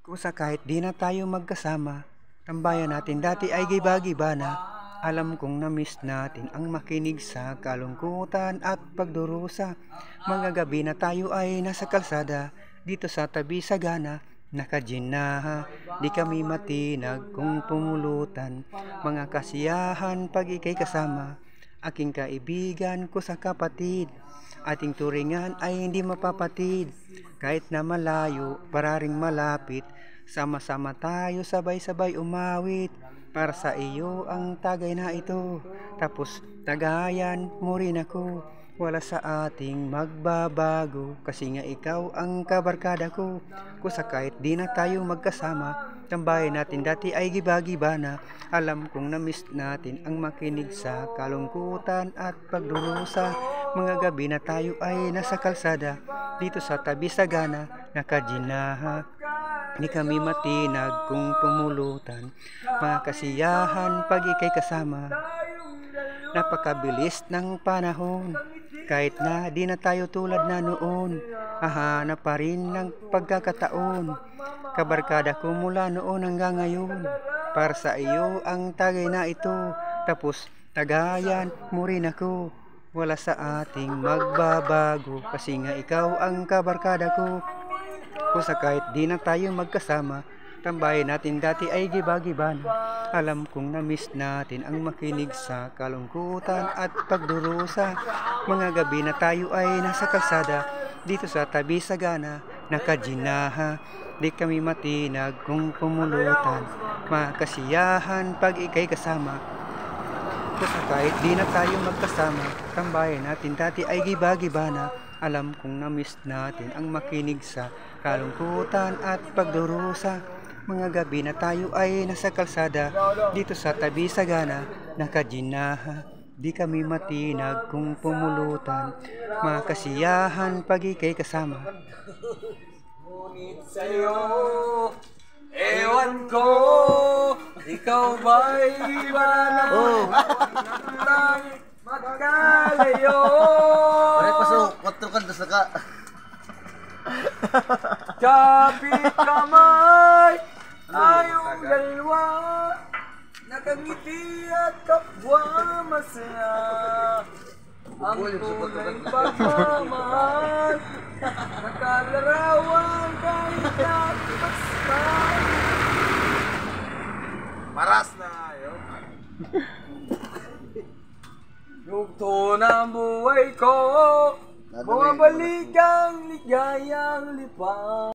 Kusa kahit di na tayo magkasama, tambayan natin dati ay giba-giba na. Alam kong na-miss natin ang makinig sa kalungkutan at pagdurusa. Mga gabi na tayo ay nasa kalsada, dito sa tabi sagana. Naka-gin na, di kami matinag kung pumulutan. Mga kasiyahan pag ikay kasama, aking kaibigan ko sa kapatid. Ating turingan ay hindi mapapatid, kahit na malayo, pararing malapit. Sama-sama tayo sabay-sabay umawit, para sa iyo ang tagay na ito. Tapos tagayan mo rin ako, wala sa ating magbabago, kasi nga ikaw ang kabarkada ko. Kusa kahit di na tayo magkasama, tambayan natin dati ay giba-giba na. Alam kong na-miss natin ang makinig sa kalungkutan at pagdurusa. Mga gabi na tayo ay nasa kalsada, dito sa tabi sagana. Naka-ginaha, di kami matinag kung pumulutan. Mga kasiyahan pag ikay kasama, napakabilis ng panahon. Kahit na di na tayo tulad na noon, hahanap pa rin ng pagkakataon. Kabarkada ko mula noon hanggang ngayon, para sa iyo ang tagay na ito. Tapos tagayan mo rin ako, wala sa ating magbabago, kasi nga ikaw ang kabarkada ko. Kusa kahit di na tayo magkasama, tambayan natin dati ay giba-giba na. Alam kong na-miss natin ang makinig sa kalungkutan at pagdurusa. Mga gabi na tayo ay nasa kalsada, dito sa tabi sagana. Naka-ginaha, di kami matinag kung pumulutan. Mga kasiyahan pag ikay kasama, kusa kahit di na tayo magkasama, tambayan natin dati ay giba-giba na. Alam kong na-miss natin ang makinig sa kalungkutan at pagdurusa. Mga gabi na tayo ay nasa kalsada, dito sa tabi sagana. Naka-ginaha, di kami matinag kung pumulutan. Mga kasiyahan pag ikay kasama. Ngunit sa'yo, ewan ko, ikaw ba'y iba na nang magkalayo? Pare, pasok. Kontrol ka, das na ka. Kapit kamay, tayong dalawa, nakangiti at kapwa masaya. Ang tunay pagmamahal, nakalarawan kahit at basta. Maras na yun. Yugto na ang buhay ko, bumabalik ang ligayang lipa.